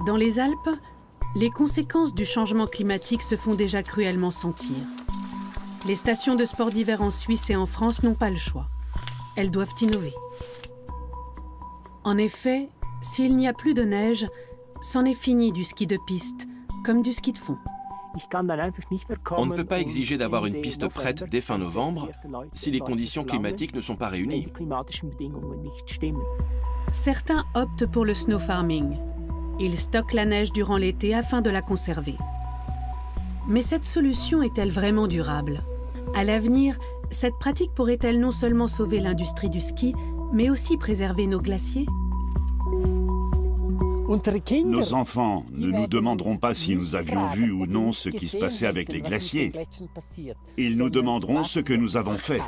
Dans les Alpes, les conséquences du changement climatique se font déjà cruellement sentir. Les stations de sport d'hiver en Suisse et en France n'ont pas le choix. Elles doivent innover. En effet, s'il n'y a plus de neige, c'en est fini du ski de piste, comme du ski de fond. On ne peut pas exiger d'avoir une piste prête dès fin novembre si les conditions climatiques ne sont pas réunies. Certains optent pour le snow farming. Ils stockent la neige durant l'été afin de la conserver. Mais cette solution est-elle vraiment durable? À l'avenir, cette pratique pourrait-elle non seulement sauver l'industrie du ski, mais aussi préserver nos glaciers? Nos enfants ne nous demanderont pas si nous avions vu ou non ce qui se passait avec les glaciers. Ils nous demanderont ce que nous avons fait.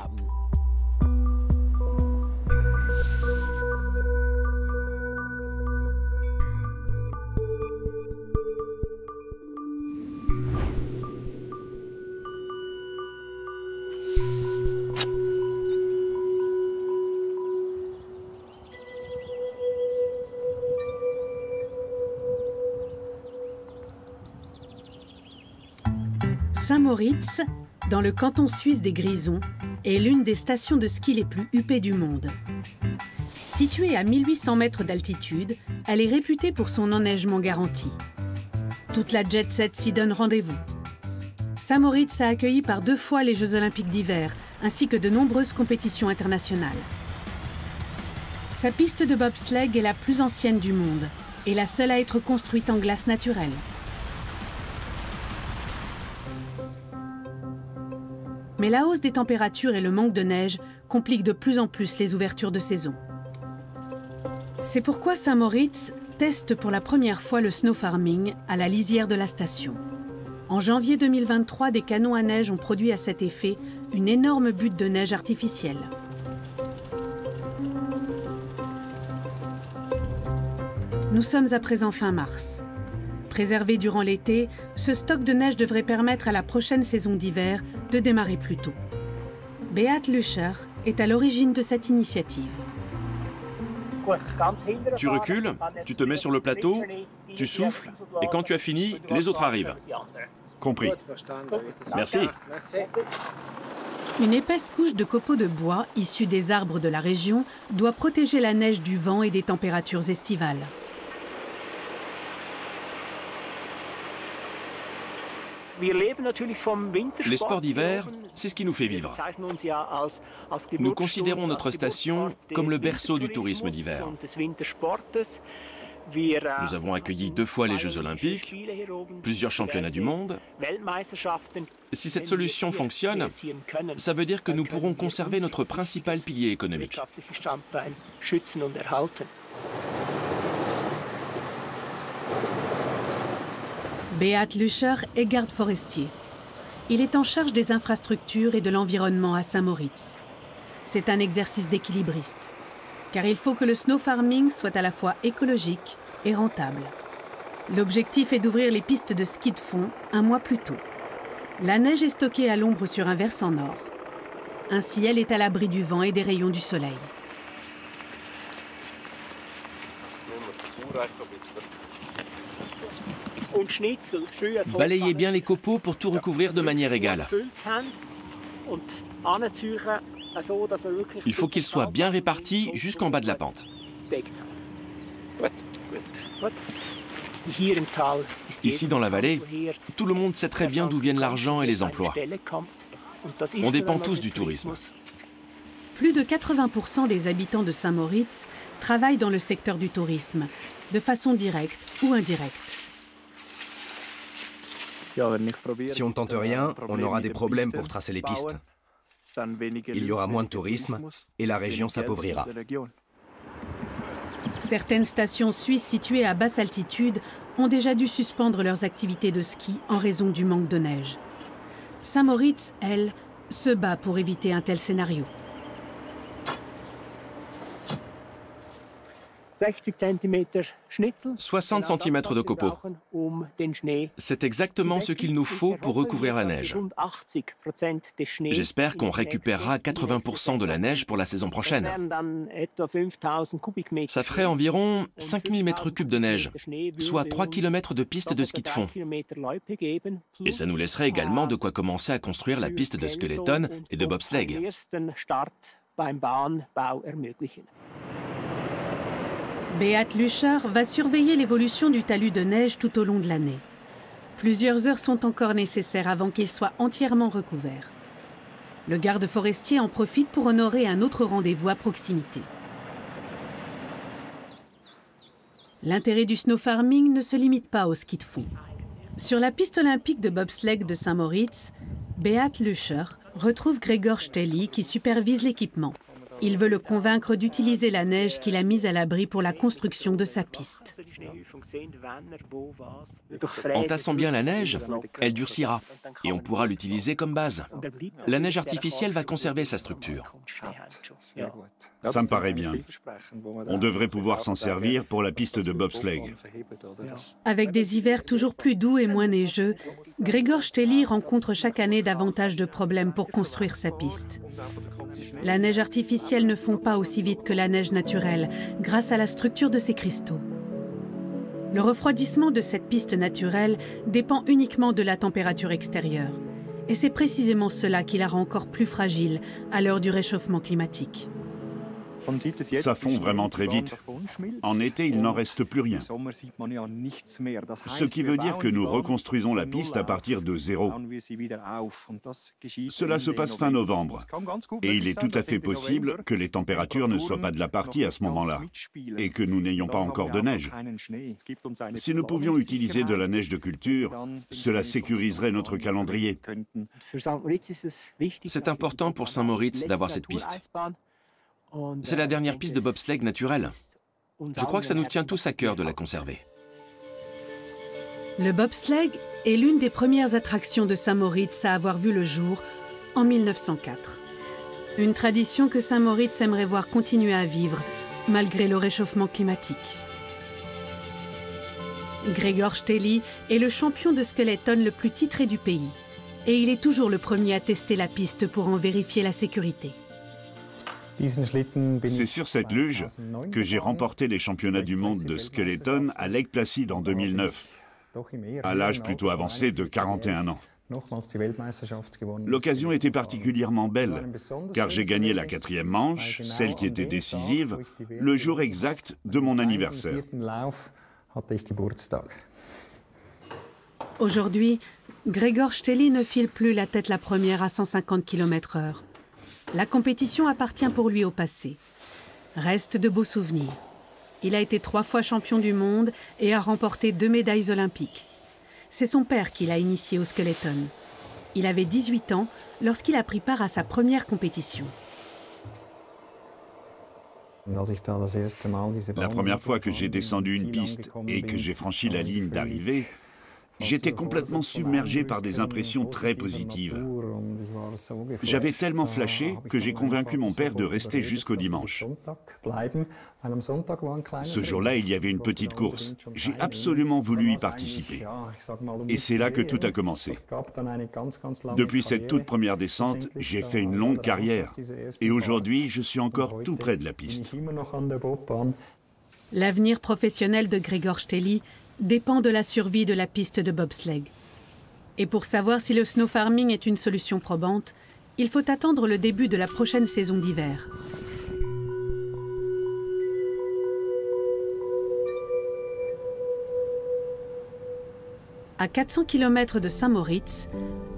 Saint-Moritz, dans le canton suisse des Grisons, est l'une des stations de ski les plus huppées du monde. Située à 1800 mètres d'altitude, elle est réputée pour son enneigement garanti. Toute la jet-set s'y donne rendez-vous. Saint-Moritz a accueilli par 2 fois les Jeux olympiques d'hiver, ainsi que de nombreuses compétitions internationales. Sa piste de bobsleigh est la plus ancienne du monde et la seule à être construite en glace naturelle. Mais la hausse des températures et le manque de neige compliquent de plus en plus les ouvertures de saison. C'est pourquoi Saint-Moritz teste pour la première fois le snow farming à la lisière de la station. En janvier 2023, des canons à neige ont produit à cet effet une énorme butte de neige artificielle. Nous sommes à présent fin mars. Préservé durant l'été, ce stock de neige devrait permettre à la prochaine saison d'hiver de démarrer plus tôt. Beat Lüscher est à l'origine de cette initiative. Tu recules, tu te mets sur le plateau, tu souffles, et quand tu as fini, les autres arrivent. Compris. Merci. Une épaisse couche de copeaux de bois issue des arbres de la région doit protéger la neige du vent et des températures estivales. Les sports d'hiver, c'est ce qui nous fait vivre. Nous considérons notre station comme le berceau du tourisme d'hiver. Nous avons accueilli 2 fois les Jeux olympiques, plusieurs championnats du monde. Si cette solution fonctionne, ça veut dire que nous pourrons conserver notre principal pilier économique. Beat Lüscher est garde forestier. Il est en charge des infrastructures et de l'environnement à Saint-Moritz. C'est un exercice d'équilibriste, car il faut que le snow farming soit à la fois écologique et rentable. L'objectif est d'ouvrir les pistes de ski de fond un mois plus tôt. La neige est stockée à l'ombre sur un versant nord. Ainsi, elle est à l'abri du vent et des rayons du soleil. Balayez bien les copeaux pour tout recouvrir de manière égale. Il faut qu'ils soient bien répartis jusqu'en bas de la pente. Ici, dans la vallée, tout le monde sait très bien d'où viennent l'argent et les emplois. On dépend tous du tourisme. Plus de 80% des habitants de Saint-Moritz travaillent dans le secteur du tourisme, de façon directe ou indirecte. Si on ne tente rien, on aura des problèmes pour tracer les pistes. Il y aura moins de tourisme et la région s'appauvrira. Certaines stations suisses situées à basse altitude ont déjà dû suspendre leurs activités de ski en raison du manque de neige. Saint-Moritz, elle, se bat pour éviter un tel scénario. 60 cm de copeaux. C'est exactement ce qu'il nous faut pour recouvrir la neige. J'espère qu'on récupérera 80% de la neige pour la saison prochaine. Ça ferait environ 5000 m3 de neige, soit 3 km de piste de ski de fond. Et ça nous laisserait également de quoi commencer à construire la piste de skeleton et de bobsleigh. Beat Lüscher va surveiller l'évolution du talus de neige tout au long de l'année. Plusieurs heures sont encore nécessaires avant qu'il soit entièrement recouvert. Le garde forestier en profite pour honorer un autre rendez-vous à proximité. L'intérêt du snow farming ne se limite pas au ski de fond. Sur la piste olympique de bobsleigh de Saint-Moritz, Beat Lüscher retrouve Gregor Stelly qui supervise l'équipement. Il veut le convaincre d'utiliser la neige qu'il a mise à l'abri pour la construction de sa piste. En tassant bien la neige, elle durcira et on pourra l'utiliser comme base. La neige artificielle va conserver sa structure. Ça me paraît bien. On devrait pouvoir s'en servir pour la piste de bobsleigh. Avec des hivers toujours plus doux et moins neigeux, Gregor Stelly rencontre chaque année davantage de problèmes pour construire sa piste. La neige artificielle ne fond pas aussi vite que la neige naturelle, grâce à la structure de ses cristaux. Le refroidissement de cette piste naturelle dépend uniquement de la température extérieure. Et c'est précisément cela qui la rend encore plus fragile à l'heure du réchauffement climatique. Ça fond vraiment très vite. En été, il n'en reste plus rien. Ce qui veut dire que nous reconstruisons la piste à partir de zéro. Cela se passe fin novembre. Et il est tout à fait possible que les températures ne soient pas de la partie à ce moment-là et que nous n'ayons pas encore de neige. Si nous pouvions utiliser de la neige de culture, cela sécuriserait notre calendrier. C'est important pour Saint-Moritz d'avoir cette piste. C'est la dernière piste de bobsleigh naturelle. Je crois que ça nous tient tous à cœur de la conserver. Le bobsleigh est l'une des premières attractions de Saint-Moritz à avoir vu le jour en 1904. Une tradition que Saint-Moritz aimerait voir continuer à vivre malgré le réchauffement climatique. Gregor Stelly est le champion de skeleton le plus titré du pays. Et il est toujours le premier à tester la piste pour en vérifier la sécurité. C'est sur cette luge que j'ai remporté les championnats du monde de skeleton à Lake Placid en 2009, à l'âge plutôt avancé de 41 ans. L'occasion était particulièrement belle, car j'ai gagné la 4e manche, celle qui était décisive, le jour exact de mon anniversaire. Aujourd'hui, Gregor Stelly ne file plus la tête la première à 150 km/h. La compétition appartient pour lui au passé. Restent de beaux souvenirs. Il a été 3 fois champion du monde et a remporté 2 médailles olympiques. C'est son père qui l'a initié au skeleton. Il avait 18 ans lorsqu'il a pris part à sa première compétition. La première fois que j'ai descendu une piste et que j'ai franchi la ligne d'arrivée, j'étais complètement submergé par des impressions très positives. J'avais tellement flashé que j'ai convaincu mon père de rester jusqu'au dimanche. Ce jour-là, il y avait une petite course. J'ai absolument voulu y participer. Et c'est là que tout a commencé. Depuis cette toute première descente, j'ai fait une longue carrière. Et aujourd'hui, je suis encore tout près de la piste. L'avenir professionnel de Gregor Stelly dépend de la survie de la piste de bobsleigh. Et pour savoir si le snow farming est une solution probante, il faut attendre le début de la prochaine saison d'hiver. À 400 km de Saint-Moritz,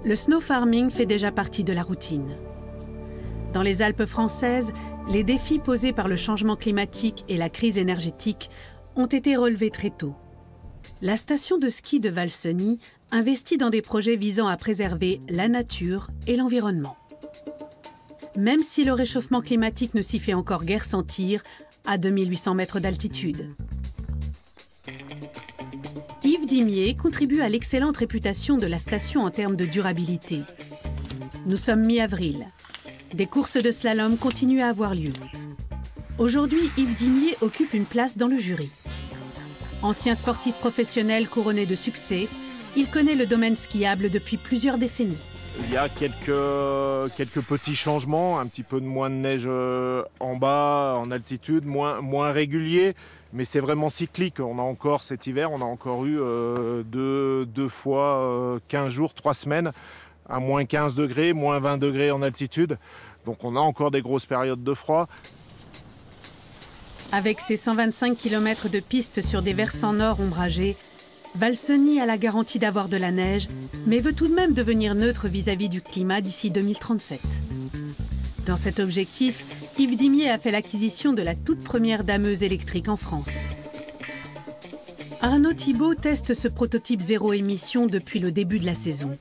le snow farming fait déjà partie de la routine. Dans les Alpes françaises, les défis posés par le changement climatique et la crise énergétique ont été relevés très tôt. La station de ski de Valseny investit dans des projets visant à préserver la nature et l'environnement. Même si le réchauffement climatique ne s'y fait encore guère sentir à 2800 mètres d'altitude. Yves Dimier contribue à l'excellente réputation de la station en termes de durabilité. Nous sommes mi-avril. Des courses de slalom continuent à avoir lieu. Aujourd'hui, Yves Dimier occupe une place dans le jury. Ancien sportif professionnel couronné de succès, il connaît le domaine skiable depuis plusieurs décennies. Il y a quelques petits changements, un petit peu de moins de neige en bas, en altitude, moins régulier, mais c'est vraiment cyclique. On a encore cet hiver, on a encore eu deux fois 15 jours, 3 semaines, à moins 15 degrés, moins 20 degrés en altitude. Donc on a encore des grosses périodes de froid. Avec ses 125 km de pistes sur des versants nord ombragés, Valseny a la garantie d'avoir de la neige, mais veut tout de même devenir neutre vis-à-vis du climat d'ici 2037. Dans cet objectif, Yves Dimier a fait l'acquisition de la toute première dameuse électrique en France. Arnaud Thibault teste ce prototype zéro émission depuis le début de la saison.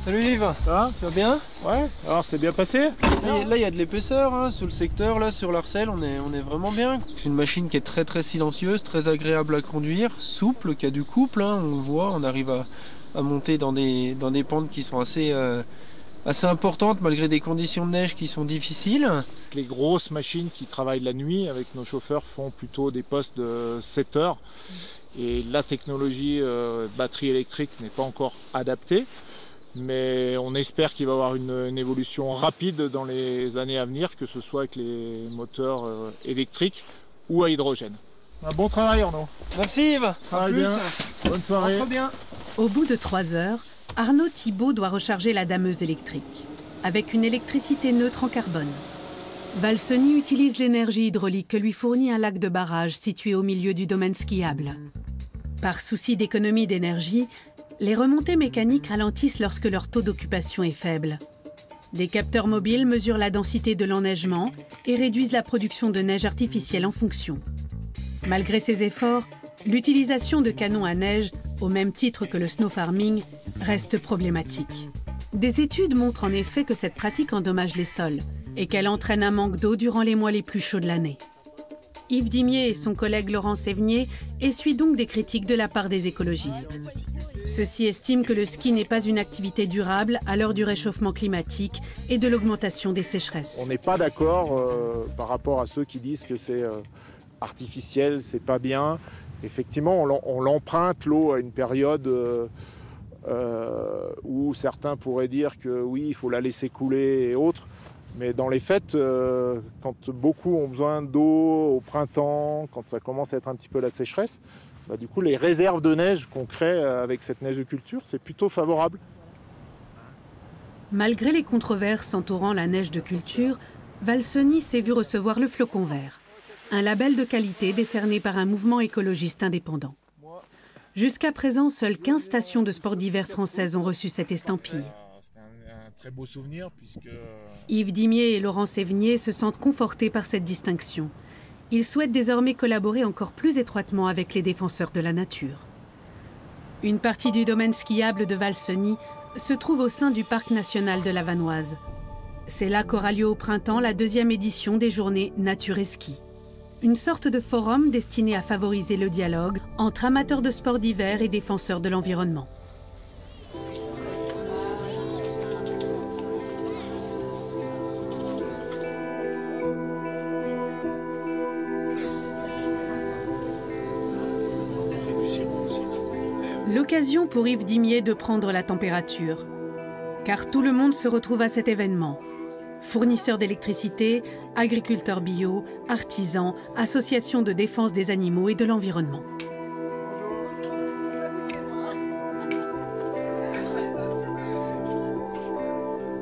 Salut Yves, ça va bien? Ouais, alors c'est bien passé? Là il y a de l'épaisseur hein, sur le secteur, là sur l'Arcel, on est vraiment bien. C'est une machine qui est très silencieuse, très agréable à conduire, souple, qui a du couple, hein, on le voit, on arrive à monter dans des pentes qui sont assez importantes malgré des conditions de neige qui sont difficiles. Les grosses machines qui travaillent la nuit avec nos chauffeurs font plutôt des postes de 7 heures et la technologie batterie électrique n'est pas encore adaptée. Mais on espère qu'il va y avoir une évolution rapide dans les années à venir, que ce soit avec les moteurs électriques ou à hydrogène. Un bon travail Arnaud. Merci Yves. Travaille bien. Bonne soirée. Très bien. Au bout de 3 heures, Arnaud Thibault doit recharger la dameuse électrique, avec une électricité neutre en carbone. Valseny utilise l'énergie hydraulique que lui fournit un lac de barrage situé au milieu du domaine skiable. Par souci d'économie d'énergie, les remontées mécaniques ralentissent lorsque leur taux d'occupation est faible. Des capteurs mobiles mesurent la densité de l'enneigement et réduisent la production de neige artificielle en fonction. Malgré ces efforts, l'utilisation de canons à neige, au même titre que le snow farming, reste problématique. Des études montrent en effet que cette pratique endommage les sols et qu'elle entraîne un manque d'eau durant les mois les plus chauds de l'année. Yves Dimier et son collègue Laurent Sévigné essuient donc des critiques de la part des écologistes. Ceux-ci estiment que le ski n'est pas une activité durable à l'heure du réchauffement climatique et de l'augmentation des sécheresses. On n'est pas d'accord par rapport à ceux qui disent que c'est artificiel, c'est pas bien. Effectivement, on l'emprunte l'eau à une période où certains pourraient dire que oui, il faut la laisser couler et autres. Mais dans les faits, quand beaucoup ont besoin d'eau au printemps, quand ça commence à être un petit peu la sécheresse, du coup, les réserves de neige qu'on crée avec cette neige de culture, c'est plutôt favorable. Malgré les controverses entourant la neige de culture, Valseny s'est vu recevoir le Flocon Vert, un label de qualité décerné par un mouvement écologiste indépendant. Jusqu'à présent, seules 15 stations de sport d'hiver françaises ont reçu cette estampille. C'est un très beau souvenir puisque... Yves Dimier et Laurent Sévigné se sentent confortés par cette distinction. Ils souhaitent désormais collaborer encore plus étroitement avec les défenseurs de la nature. Une partie du domaine skiable de Valseny se trouve au sein du parc national de la Vanoise. C'est là qu'aura lieu au printemps la 2e édition des journées Nature et Ski. Une sorte de forum destiné à favoriser le dialogue entre amateurs de sport d'hiver et défenseurs de l'environnement. L'occasion pour Yves Dimier de prendre la température, car tout le monde se retrouve à cet événement. Fournisseurs d'électricité, agriculteurs bio, artisans, associations de défense des animaux et de l'environnement.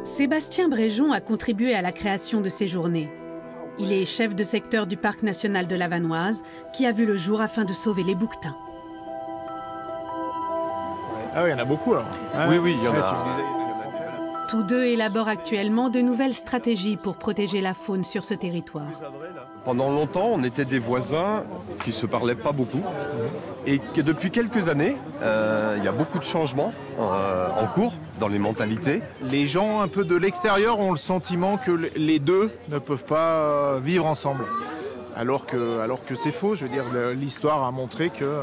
Sébastien Bréjon a contribué à la création de ces journées. Il est chef de secteur du parc national de la Vanoise, qui a vu le jour afin de sauver les bouquetins. Ah oui, il y en a beaucoup alors. Oui, il y en a. Tous deux élaborent actuellement de nouvelles stratégies pour protéger la faune sur ce territoire. Pendant longtemps, on était des voisins qui ne se parlaient pas beaucoup. Et que depuis quelques années, il y a beaucoup de changements en cours dans les mentalités. Les gens un peu de l'extérieur ont le sentiment que les deux ne peuvent pas vivre ensemble. Alors que c'est faux. Je veux dire, l'histoire a montré que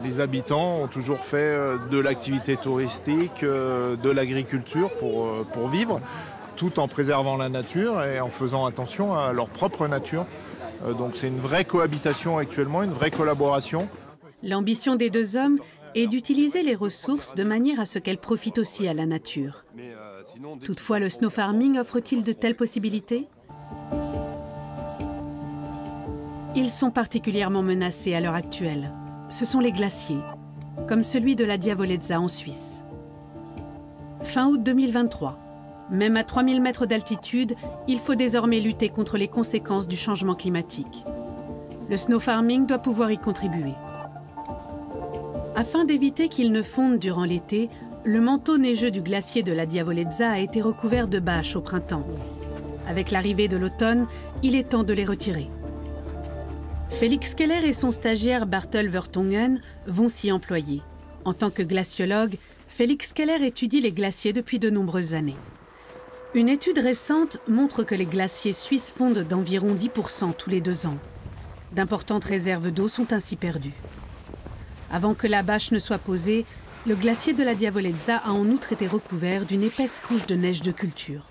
les habitants ont toujours fait de l'activité touristique, de l'agriculture pour vivre. tout en préservant la nature et en faisant attention à leur propre nature. Donc c'est une vraie cohabitation actuellement, une vraie collaboration. L'ambition des deux hommes est d'utiliser les ressources de manière à ce qu'elles profitent aussi à la nature. Toutefois, le snow farming offre-t-il de telles possibilités? Ils sont particulièrement menacés à l'heure actuelle. Ce sont les glaciers, comme celui de la Diavolezza en Suisse. Fin août 2023, même à 3000 mètres d'altitude, il faut désormais lutter contre les conséquences du changement climatique. Le snow farming doit pouvoir y contribuer. Afin d'éviter qu'il ne fonde durant l'été, le manteau neigeux du glacier de la Diavolezza a été recouvert de bâches au printemps. Avec l'arrivée de l'automne, il est temps de les retirer. Félix Keller et son stagiaire Bartel Vertonghen vont s'y employer. En tant que glaciologue, Félix Keller étudie les glaciers depuis de nombreuses années. Une étude récente montre que les glaciers suisses fondent d'environ 10% tous les 2 ans. D'importantes réserves d'eau sont ainsi perdues. Avant que la bâche ne soit posée, le glacier de la Diavolezza a en outre été recouvert d'une épaisse couche de neige de culture.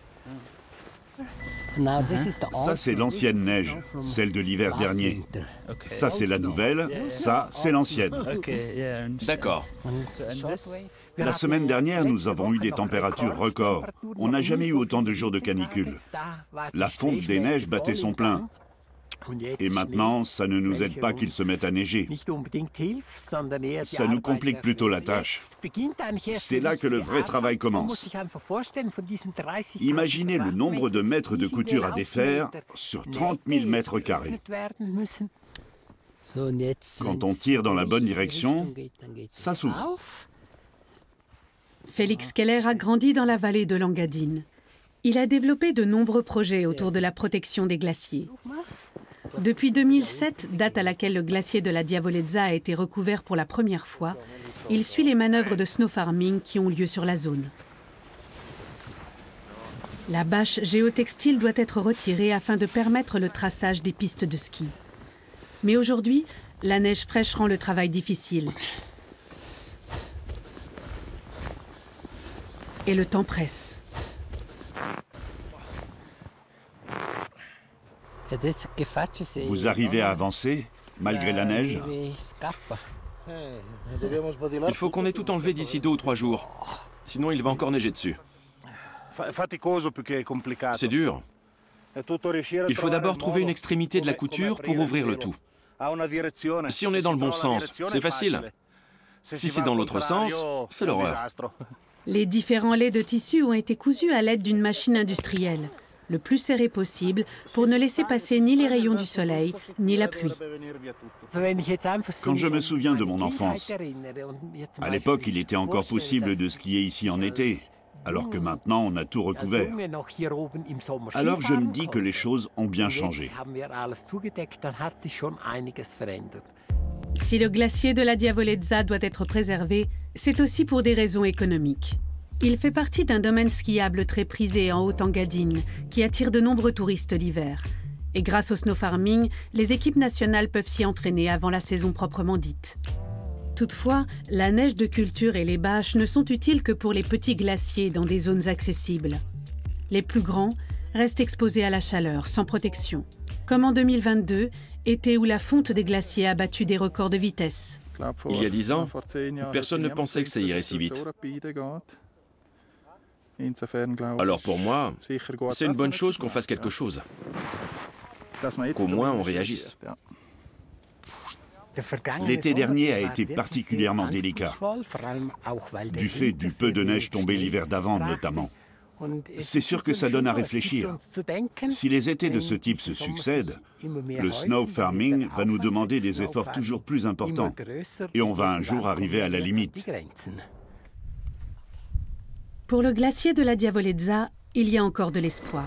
Ça, c'est l'ancienne neige, celle de l'hiver dernier. Ça, c'est la nouvelle, ça, c'est l'ancienne. D'accord. La semaine dernière, nous avons eu des températures records. On n'a jamais eu autant de jours de canicule. La fonte des neiges battait son plein. Et maintenant, ça ne nous aide pas qu'il se mette à neiger. Ça nous complique plutôt la tâche. C'est là que le vrai travail commence. Imaginez le nombre de mètres de couture à défaire sur 30 000 mètres carrés. Quand on tire dans la bonne direction, ça s'ouvre. Félix Keller a grandi dans la vallée de l'Engadine. Il a développé de nombreux projets autour de la protection des glaciers. Depuis 2007, date à laquelle le glacier de la Diavolezza a été recouvert pour la première fois, il suit les manœuvres de snow farming qui ont lieu sur la zone. La bâche géotextile doit être retirée afin de permettre le traçage des pistes de ski. Mais aujourd'hui, la neige fraîche rend le travail difficile. Et le temps presse. Vous arrivez à avancer, malgré la neige? Il faut qu'on ait tout enlevé d'ici 2 ou 3 jours. Sinon, il va encore neiger dessus. C'est dur. Il faut d'abord trouver une extrémité de la couture pour ouvrir le tout. Si on est dans le bon sens, c'est facile. Si c'est dans l'autre sens, c'est l'horreur. Les différents laits de tissu ont été cousus à l'aide d'une machine industrielle, le plus serré possible pour ne laisser passer ni les rayons du soleil, ni la pluie. Quand je me souviens de mon enfance, à l'époque, il était encore possible de skier ici en été, alors que maintenant, on a tout recouvert. Alors je me dis que les choses ont bien changé. Si le glacier de la Diavolezza doit être préservé, c'est aussi pour des raisons économiques. Il fait partie d'un domaine skiable très prisé en Haute-Engadine, qui attire de nombreux touristes l'hiver. Et grâce au snow farming, les équipes nationales peuvent s'y entraîner avant la saison proprement dite. Toutefois, la neige de culture et les bâches ne sont utiles que pour les petits glaciers dans des zones accessibles. Les plus grands restent exposés à la chaleur, sans protection. Comme en 2022, été où la fonte des glaciers a battu des records de vitesse. Il y a 10 ans, personne ne pensait que ça irait si vite. Alors pour moi, c'est une bonne chose qu'on fasse quelque chose. Qu'au moins on réagisse. L'été dernier a été particulièrement délicat, du fait du peu de neige tombée l'hiver d'avant notamment. C'est sûr que ça donne à réfléchir. Si les étés de ce type se succèdent, le snow farming va nous demander des efforts toujours plus importants. Et on va un jour arriver à la limite. Pour le glacier de la Diavolezza, il y a encore de l'espoir.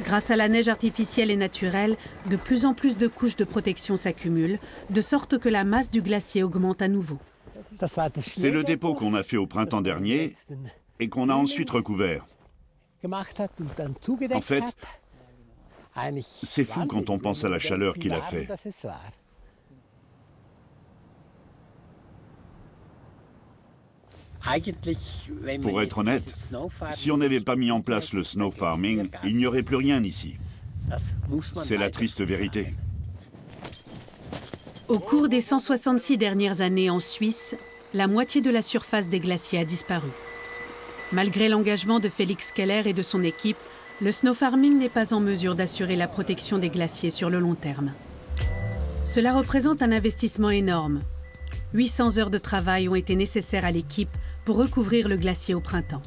Grâce à la neige artificielle et naturelle, de plus en plus de couches de protection s'accumulent, de sorte que la masse du glacier augmente à nouveau. C'est le dépôt qu'on a fait au printemps dernier et qu'on a ensuite recouvert. En fait, c'est fou quand on pense à la chaleur qu'il a fait. Pour être honnête, si on n'avait pas mis en place le snow farming, il n'y aurait plus rien ici. C'est la triste vérité. Au cours des 166 dernières années en Suisse, la moitié de la surface des glaciers a disparu. Malgré l'engagement de Félix Keller et de son équipe, le snow farming n'est pas en mesure d'assurer la protection des glaciers sur le long terme. Cela représente un investissement énorme. 800 heures de travail ont été nécessaires à l'équipe pour recouvrir le glacier au printemps.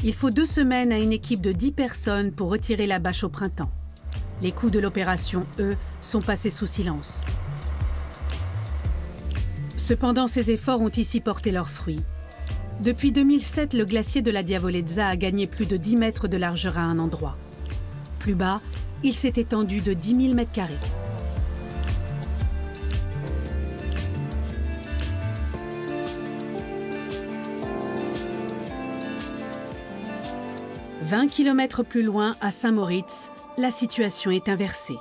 Il faut 2 semaines à une équipe de 10 personnes pour retirer la bâche au printemps. Les coûts de l'opération, eux, sont passés sous silence. Cependant, ces efforts ont ici porté leurs fruits. Depuis 2007, le glacier de la Diavolezza a gagné plus de 10 mètres de largeur à un endroit. Plus bas, il s'est étendu de 10 000 mètres carrés. « 20 km plus loin, à Saint-Moritz, la situation est inversée.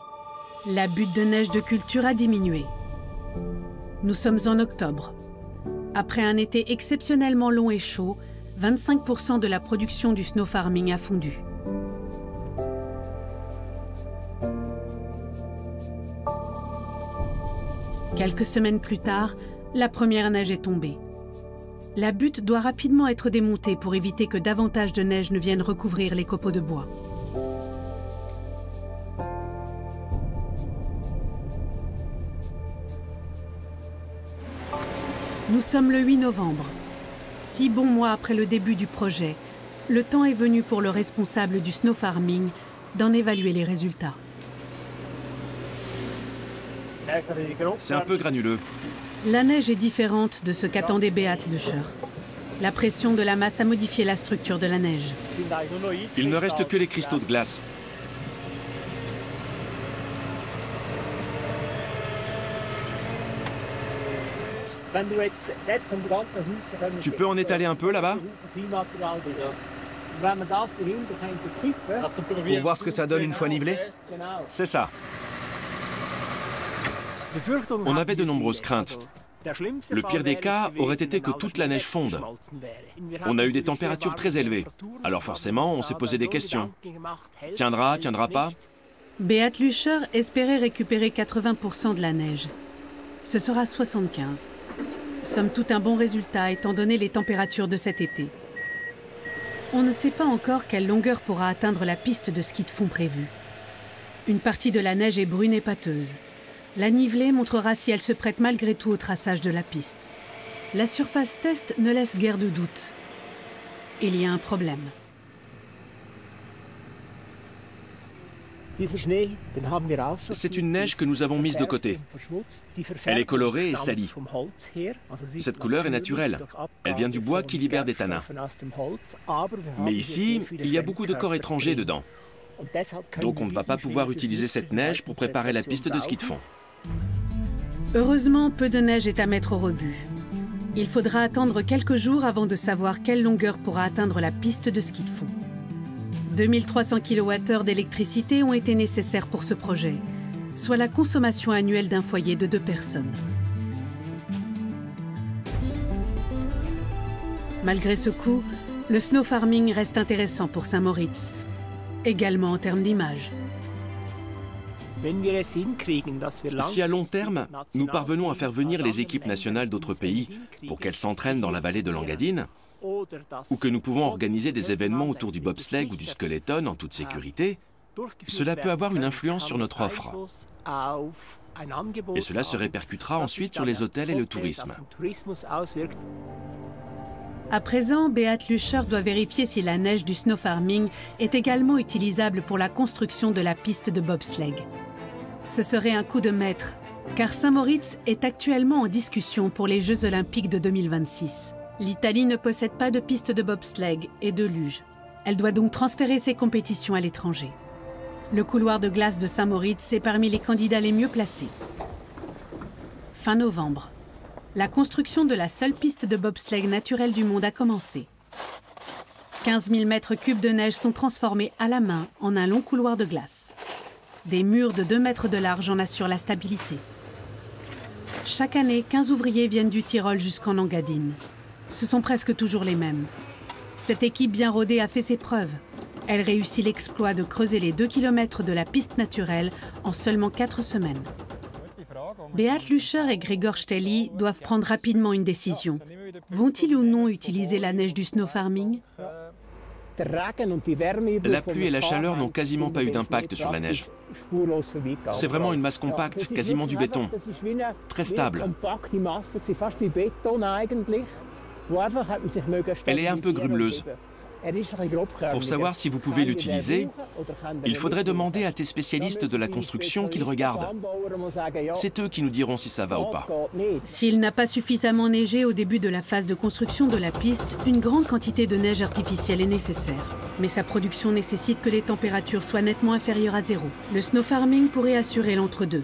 La butte de neige de culture a diminué. Nous sommes en octobre. Après un été exceptionnellement long et chaud, 25% de la production du snow farming a fondu. Quelques semaines plus tard, la première neige est tombée. La butte doit rapidement être démontée pour éviter que davantage de neige ne vienne recouvrir les copeaux de bois. Nous sommes le 8 novembre. 6 bons mois après le début du projet, le temps est venu pour le responsable du snow farming d'en évaluer les résultats. C'est un peu granuleux. La neige est différente de ce qu'attendait Beat Lüscher. La pression de la masse a modifié la structure de la neige. Il ne reste que les cristaux de glace. Tu peux en étaler un peu là-bas? Pour voir ce que ça donne une fois nivelé? C'est ça. On avait de nombreuses craintes. Le pire des cas aurait été que toute la neige fonde. On a eu des températures très élevées. Alors forcément, on s'est posé des questions. Tiendra, tiendra pas? Beat Lüscher espérait récupérer 80% de la neige. Ce sera 75%. Somme toute un bon résultat étant donné les températures de cet été. On ne sait pas encore quelle longueur pourra atteindre la piste de ski de fond prévue. Une partie de la neige est brune et pâteuse. La nivelée montrera si elle se prête malgré tout au traçage de la piste. La surface test ne laisse guère de doute. Il y a un problème. C'est une neige que nous avons mise de côté. Elle est colorée et salie. Cette couleur est naturelle. Elle vient du bois qui libère des tanins. Mais ici, il y a beaucoup de corps étrangers dedans. Donc on ne va pas pouvoir utiliser cette neige pour préparer la piste de ski de fond. Heureusement, peu de neige est à mettre au rebut. Il faudra attendre quelques jours avant de savoir quelle longueur pourra atteindre la piste de ski de fond. 2300 kWh d'électricité ont été nécessaires pour ce projet, soit la consommation annuelle d'un foyer de 2 personnes. Malgré ce coût, le snow farming reste intéressant pour Saint-Moritz, également en termes d'image. Si à long terme, nous parvenons à faire venir les équipes nationales d'autres pays pour qu'elles s'entraînent dans la vallée de l'Engadine, ou que nous pouvons organiser des événements autour du bobsleigh ou du skeleton en toute sécurité, cela peut avoir une influence sur notre offre. Et cela se répercutera ensuite sur les hôtels et le tourisme. À présent, Beat Lüscher doit vérifier si la neige du snow farming est également utilisable pour la construction de la piste de bobsleigh. Ce serait un coup de maître, car Saint-Moritz est actuellement en discussion pour les Jeux olympiques de 2026. L'Italie ne possède pas de piste de bobsleigh et de luge. Elle doit donc transférer ses compétitions à l'étranger. Le couloir de glace de Saint-Moritz est parmi les candidats les mieux placés. Fin novembre, la construction de la seule piste de bobsleigh naturelle du monde a commencé. 15 000 mètres cubes de neige sont transformés à la main en un long couloir de glace. Des murs de 2 mètres de large en assurent la stabilité. Chaque année, 15 ouvriers viennent du Tyrol jusqu'en Engadine. ce sont presque toujours les mêmes. Cette équipe bien rodée a fait ses preuves. Elle réussit l'exploit de creuser les 2 km de la piste naturelle en seulement 4 semaines. Beat Lüscher et Gregor Stelli doivent prendre rapidement une décision. Vont-ils ou non utiliser la neige du snow farming? La pluie et la chaleur n'ont quasiment pas eu d'impact sur la neige. C'est vraiment une masse compacte, quasiment du béton, très stable. Elle est un peu grumeleuse. Pour savoir si vous pouvez l'utiliser, il faudrait demander à tes spécialistes de la construction qu'ils regardent. C'est eux qui nous diront si ça va ou pas. S'il n'a pas suffisamment neigé au début de la phase de construction de la piste, une grande quantité de neige artificielle est nécessaire. Mais sa production nécessite que les températures soient nettement inférieures à 0. Le snow farming pourrait assurer l'entre-deux.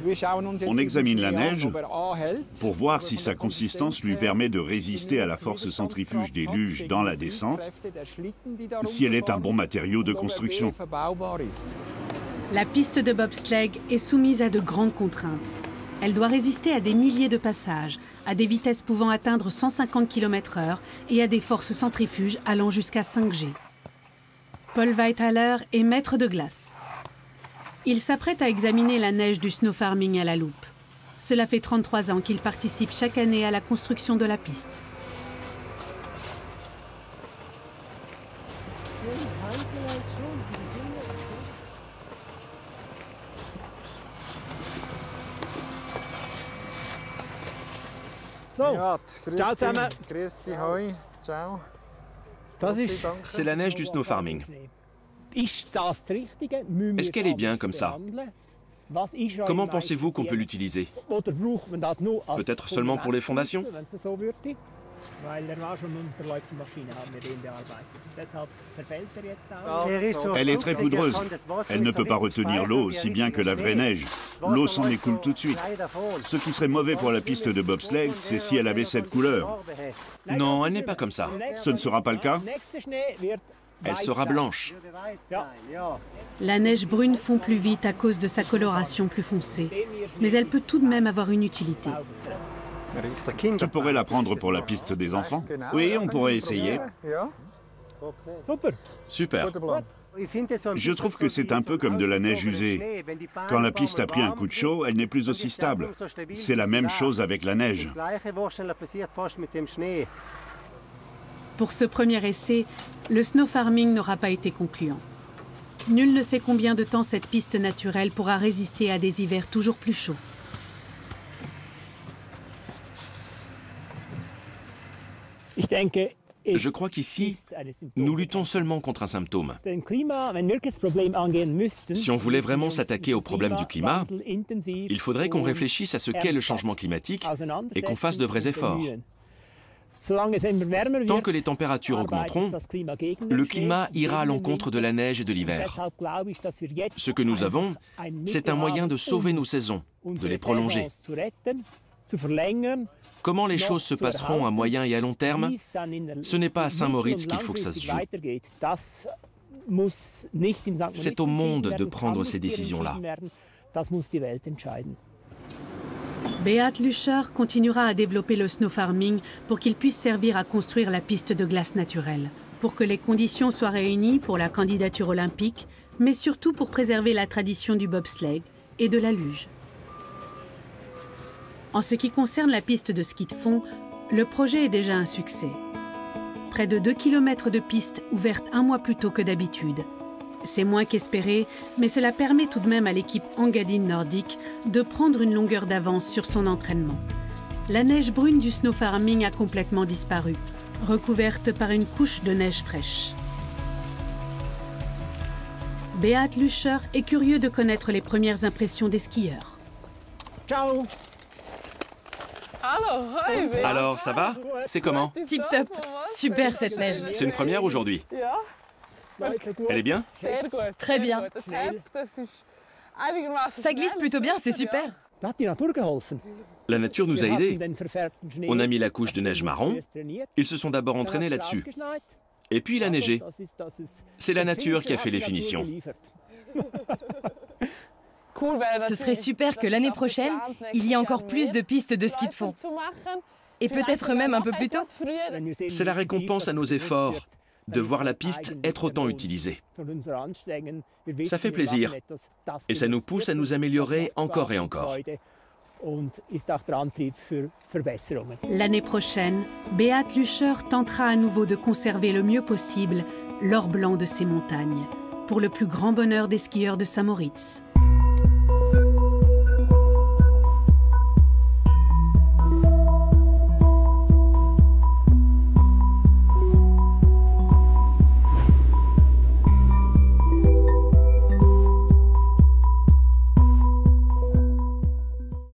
On examine la neige pour voir si sa consistance lui permet de résister à la force centrifuge des luges dans la descente, si elle est un bon matériau de construction. La piste de bobsleigh est soumise à de grandes contraintes. Elle doit résister à des milliers de passages, à des vitesses pouvant atteindre 150 km/h et à des forces centrifuges allant jusqu'à 5 G. Paul Weithaler est maître de glace. Il s'apprête à examiner la neige du snow farming à la loupe. Cela fait 33 ans qu'il participe chaque année à la construction de la piste. C'est la neige du snow farming. Est-ce qu'elle est bien comme ça? Comment pensez-vous qu'on peut l'utiliser? Peut-être seulement pour les fondations? Elle est très poudreuse. Elle ne peut pas retenir l'eau aussi bien que la vraie neige. L'eau s'en écoule tout de suite. Ce qui serait mauvais pour la piste de bobsleigh, c'est si elle avait cette couleur. Non, elle n'est pas comme ça. Ce ne sera pas le cas? Elle sera blanche. La neige brune fond plus vite à cause de sa coloration plus foncée. Mais elle peut tout de même avoir une utilité. Tu pourrais la prendre pour la piste des enfants? Oui, on pourrait essayer. Super. Je trouve que c'est un peu comme de la neige usée. Quand la piste a pris un coup de chaud, elle n'est plus aussi stable. C'est la même chose avec la neige. Pour ce premier essai, le snow farming n'aura pas été concluant. Nul ne sait combien de temps cette piste naturelle pourra résister à des hivers toujours plus chauds. Je crois qu'ici, nous luttons seulement contre un symptôme. Si on voulait vraiment s'attaquer au problème du climat, il faudrait qu'on réfléchisse à ce qu'est le changement climatique et qu'on fasse de vrais efforts. Tant que les températures augmenteront, le climat ira à l'encontre de la neige et de l'hiver. Ce que nous avons, c'est un moyen de sauver nos saisons, de les prolonger. Comment les choses se passeront à moyen et à long terme, ce n'est pas à Saint-Moritz qu'il faut que ça se joue. C'est au monde de prendre ces décisions-là. Beat Lüscher continuera à développer le snow farming pour qu'il puisse servir à construire la piste de glace naturelle, pour que les conditions soient réunies pour la candidature olympique, mais surtout pour préserver la tradition du bobsleigh et de la luge. En ce qui concerne la piste de ski de fond, le projet est déjà un succès. Près de 2 km de piste ouverte un mois plus tôt que d'habitude. C'est moins qu'espéré, mais cela permet tout de même à l'équipe Engadine Nordique de prendre une longueur d'avance sur son entraînement. La neige brune du snow farming a complètement disparu, recouverte par une couche de neige fraîche. Beat Lüscher est curieux de connaître les premières impressions des skieurs. Ciao! Alors, ça va? C'est comment? Tip top. Super cette neige. C'est une première aujourd'hui. Elle est bien? Très bien. Ça glisse plutôt bien, c'est super. La nature nous a aidés. On a mis la couche de neige marron. Ils se sont d'abord entraînés là-dessus. Et puis il a neigé. C'est la nature qui a fait les finitions. Ce serait super que l'année prochaine, il y ait encore plus de pistes de ski de fond. Et peut-être même un peu plus tôt. C'est la récompense à nos efforts de voir la piste être autant utilisée. Ça fait plaisir et ça nous pousse à nous améliorer encore et encore. L'année prochaine, Beat Lüscher tentera à nouveau de conserver le mieux possible l'or blanc de ces montagnes, pour le plus grand bonheur des skieurs de Saint-Moritz.